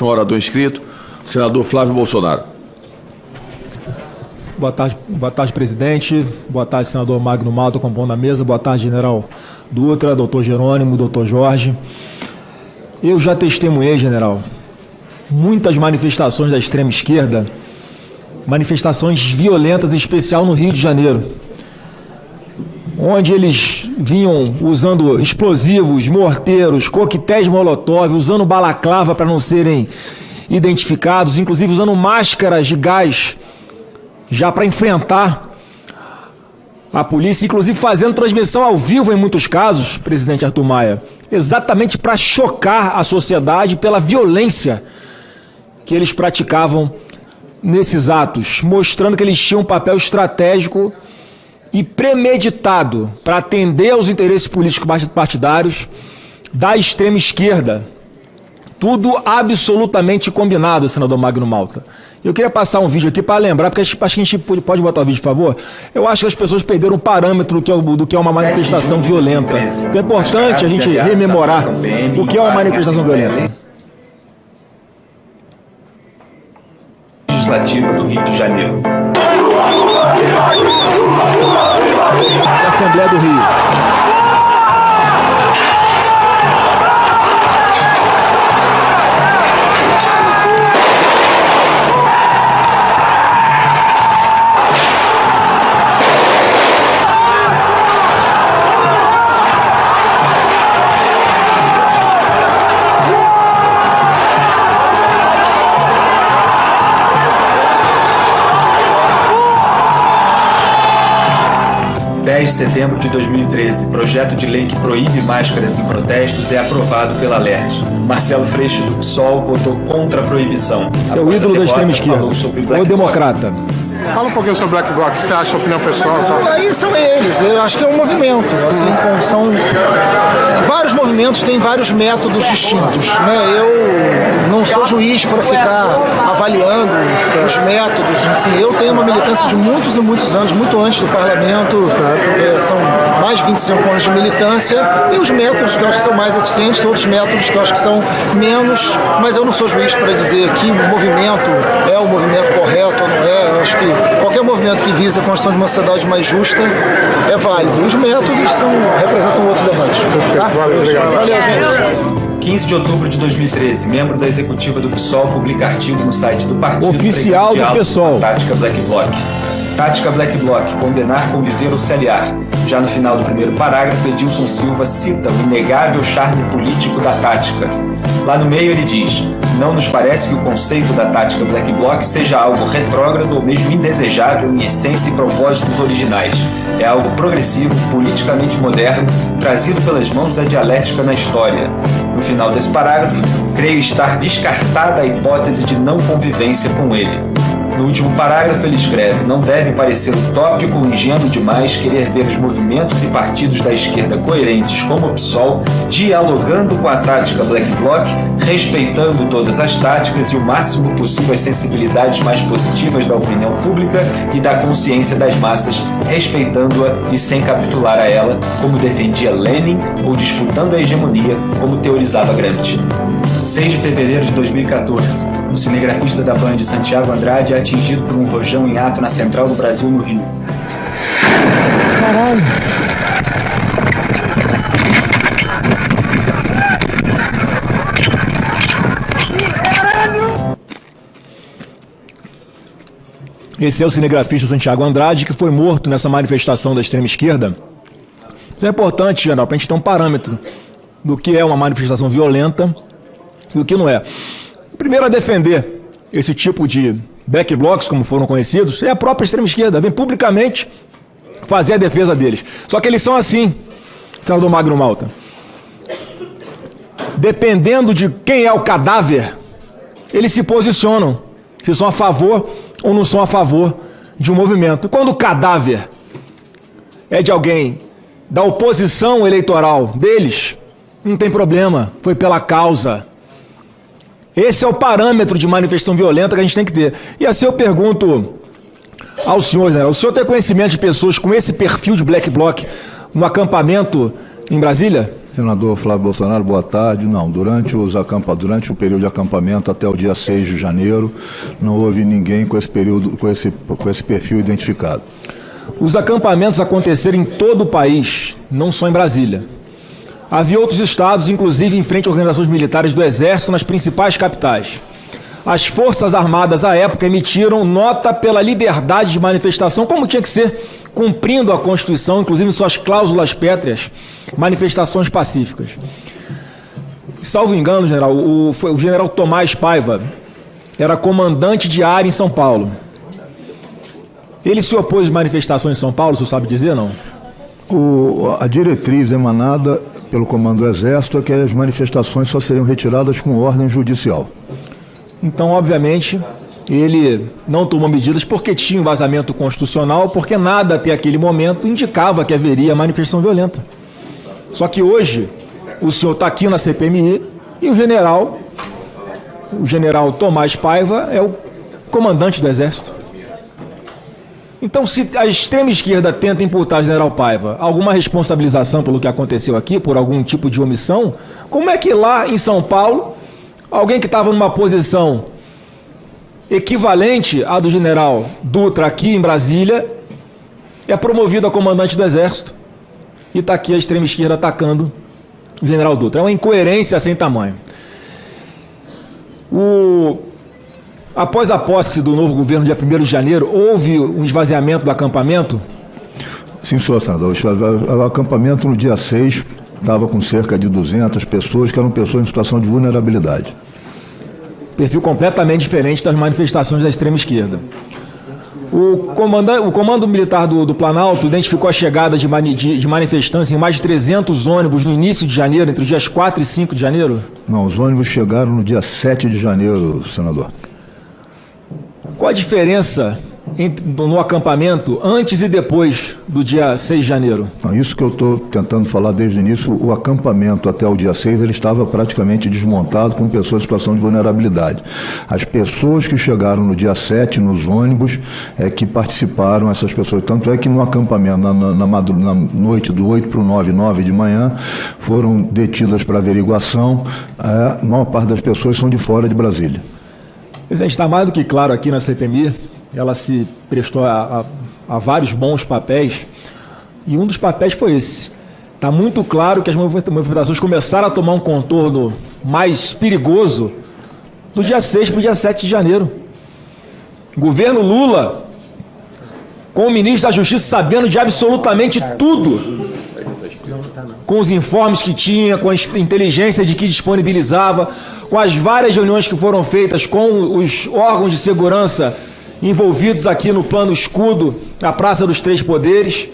Um orador inscrito, o senador Flávio Bolsonaro. Boa tarde, presidente. Boa tarde, senador Magno Malta, compondo a mesa. Boa tarde, general Dutra, doutor Jerônimo, doutor Jorge. Eu já testemunhei, general, muitas manifestações da extrema esquerda, manifestações violentas, em especial no Rio de Janeiro, onde eles vinham usando explosivos, morteiros, coquetéis molotov, usando balaclava para não serem identificados, inclusive usando máscaras de gás já para enfrentar a polícia, inclusive fazendo transmissão ao vivo em muitos casos, presidente Arthur Maia, exatamente para chocar a sociedade pela violência que eles praticavam nesses atos, mostrando que eles tinham um papel estratégico e premeditado para atender aos interesses políticos partidários da extrema esquerda. Tudo absolutamente combinado, senador Magno Malta. Eu queria passar um vídeo aqui para lembrar, porque acho que a gente pode botar o vídeo, por favor. Eu acho que as pessoas perderam o parâmetro do que é uma manifestação violenta. Então é importante a gente rememorar o que é uma manifestação violenta. Legislativa do Rio de Janeiro. Assembleia do Rio. De setembro de 2013, projeto de lei que proíbe máscaras em protestos é aprovado pela LERJ. Marcelo Freixo, do PSOL, votou contra a proibição. Seu ídolo da extrema esquerda, ou democrata. Fala um pouquinho sobre Black Bloc, o que você acha, a opinião pessoal? Aí são eles, eu acho que é um movimento, assim, são vários movimentos, têm vários métodos distintos, né? Eu não sou juiz para ficar avaliando os métodos, assim, eu tenho uma militância de muitos e muitos anos, muito antes do parlamento, são mais de 25 anos de militância, e os métodos que eu acho que são mais eficientes, outros métodos que eu acho que são menos, mas eu não sou juiz para dizer que o movimento é o movimento correto ou não é. Eu acho que qualquer movimento que visa a construção de uma sociedade mais justa é válido. Os métodos representam outro debate. Tá? Valeu, obrigado. Valeu, gente. 15 de outubro de 2013, membro da executiva do PSOL publica artigo no site do partido oficial do PSOL. Tática Black Bloc. Tática Black Bloc, condenar, conviver ou se aliar. Já no final do primeiro parágrafo, Edilson Silva cita o inegável charme político da tática. Lá no meio ele diz: não nos parece que o conceito da tática Black Bloc seja algo retrógrado ou mesmo indesejável em essência e propósitos originais. É algo progressivo, politicamente moderno, trazido pelas mãos da dialética na história. No final desse parágrafo, creio estar descartada a hipótese de não convivência com ele. No último parágrafo ele escreve: não deve parecer utópico ou ingênuo demais querer ver os movimentos e partidos da esquerda coerentes como o PSOL dialogando com a tática Black Bloc, respeitando todas as táticas e o máximo possível as sensibilidades mais positivas da opinião pública e da consciência das massas, respeitando-a e sem capitular a ela, como defendia Lenin, ou disputando a hegemonia, como teorizava Gramsci. 6 de fevereiro de 2014, o cinegrafista da Band, Santiago Andrade, é atingido por um rojão em ato na Central do Brasil, no Rio. Caralho. Esse é o cinegrafista Santiago Andrade, que foi morto nessa manifestação da extrema esquerda. Então é importante, general, para a gente ter um parâmetro do que é uma manifestação violenta e o que não é. Primeiro a defender esse tipo de Black Blocs, como foram conhecidos, é a própria extrema esquerda, vem publicamente fazer a defesa deles. Só que eles são assim, senador Magno Malta. Dependendo de quem é o cadáver, eles se posicionam, se são a favor ou não são a favor de um movimento. Quando o cadáver é de alguém da oposição eleitoral deles, não tem problema, foi pela causa. Esse é o parâmetro de manifestação violenta que a gente tem que ter. E assim eu pergunto ao senhor, né? O senhor tem conhecimento de pessoas com esse perfil de Black Bloc no acampamento em Brasília? Senador Flávio Bolsonaro, boa tarde. Não, durante o período de acampamento até o dia 6 de janeiro, não houve ninguém com esse perfil identificado. Os acampamentos aconteceram em todo o país, não só em Brasília. Havia outros estados, inclusive em frente a organizações militares do Exército nas principais capitais. As Forças Armadas, à época, emitiram nota pela liberdade de manifestação, como tinha que ser, cumprindo a Constituição, inclusive em suas cláusulas pétreas, manifestações pacíficas. Salvo engano, general, o general Tomás Paiva era comandante de área em São Paulo. Ele se opôs às manifestações em São Paulo, o senhor sabe dizer, não? A diretriz emanada pelo Comando do Exército é que as manifestações só seriam retiradas com ordem judicial. Então, obviamente, ele não tomou medidas porque tinha um vazamento constitucional, porque nada até aquele momento indicava que haveria manifestação violenta. Só que hoje, o senhor está aqui na CPMI e o general Tomás Paiva é o comandante do Exército. Então, se a extrema esquerda tenta imputar ao general Paiva alguma responsabilização pelo que aconteceu aqui, por algum tipo de omissão, como é que lá em São Paulo, alguém que estava numa posição equivalente à do general Dutra aqui em Brasília é promovido a comandante do Exército e está aqui a extrema esquerda atacando o general Dutra? É uma incoerência sem tamanho. Após a posse do novo governo, dia 1º de janeiro, houve um esvaziamento do acampamento? Sim, senador. O acampamento no dia 6 estava com cerca de 200 pessoas, que eram pessoas em situação de vulnerabilidade. Perfil completamente diferente das manifestações da extrema esquerda. O comando militar do Planalto identificou a chegada de manifestantes em mais de 300 ônibus no início de janeiro, entre os dias 4 e 5 de janeiro? Não, os ônibus chegaram no dia 7 de janeiro, senador. Qual a diferença no acampamento antes e depois do dia 6 de janeiro? Isso que eu estou tentando falar desde o início. O acampamento até o dia 6 ele estava praticamente desmontado com pessoas em situação de vulnerabilidade. As pessoas que chegaram no dia 7 nos ônibus é que participaram, essas pessoas. Tanto é que no acampamento, na noite do 8 para o 9 de manhã, foram detidas para averiguação. A maior parte das pessoas são de fora de Brasília. Presidente, está mais do que claro aqui na CPMI, ela se prestou a vários bons papéis, e um dos papéis foi esse. Está muito claro que as movimentações começaram a tomar um contorno mais perigoso do dia 6 para o dia 7 de janeiro. O governo Lula, com o ministro da Justiça sabendo de absolutamente tudo, com os informes que tinha, com a inteligência de que disponibilizava, com as várias reuniões que foram feitas com os órgãos de segurança envolvidos aqui no plano escudo, na Praça dos Três Poderes.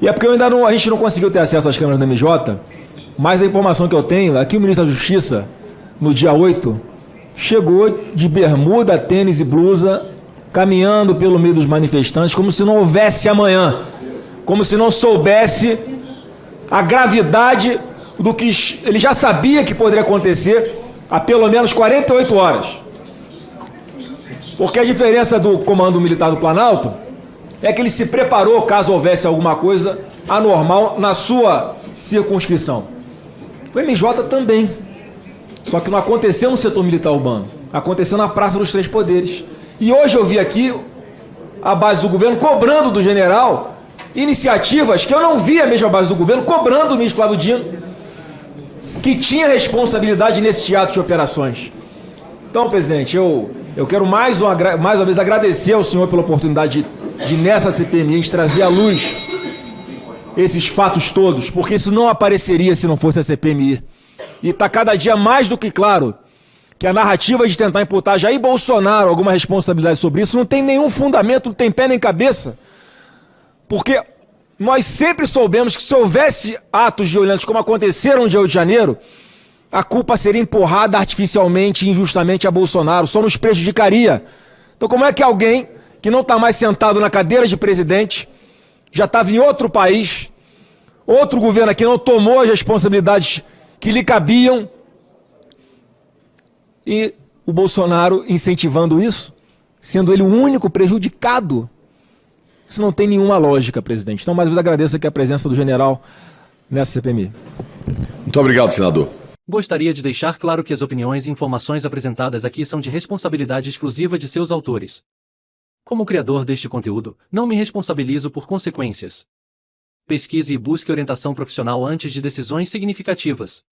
E é porque a gente não conseguiu ter acesso às câmeras da MJ, mas a informação que eu tenho é que o ministro da Justiça, no dia 8, chegou de bermuda, tênis e blusa, caminhando pelo meio dos manifestantes, como se não houvesse amanhã, como se não soubesse a gravidade do que ele já sabia que poderia acontecer há pelo menos 48 horas. Porque a diferença do Comando Militar do Planalto é que ele se preparou caso houvesse alguma coisa anormal na sua circunscrição. O MJ também. Só que não aconteceu no setor militar urbano, aconteceu na Praça dos Três Poderes. E hoje eu vi aqui a base do governo cobrando do general iniciativas que eu não vi a mesma base do governo cobrando do ministro Flávio Dino, que tinha responsabilidade nesse teatro de operações. Então, presidente, eu quero mais uma vez agradecer ao senhor pela oportunidade de nessa CPMI, a gente trazer à luz esses fatos todos, porque isso não apareceria se não fosse a CPMI. E está cada dia mais do que claro que a narrativa de tentar imputar Jair Bolsonaro alguma responsabilidade sobre isso não tem nenhum fundamento, não tem pé nem cabeça. Porque nós sempre soubemos que se houvesse atos violentos como aconteceram no dia 8 de janeiro, a culpa seria empurrada artificialmente e injustamente a Bolsonaro, só nos prejudicaria. Então como é que alguém que não está mais sentado na cadeira de presidente, já estava em outro país, outro governo aqui não tomou as responsabilidades que lhe cabiam, e o Bolsonaro incentivando isso, sendo ele o único prejudicado? Isso não tem nenhuma lógica, presidente. Então, mais uma vez, agradeço aqui a presença do general nessa CPMI. Muito obrigado, senador. Gostaria de deixar claro que as opiniões e informações apresentadas aqui são de responsabilidade exclusiva de seus autores. Como criador deste conteúdo, não me responsabilizo por consequências. Pesquise e busque orientação profissional antes de decisões significativas.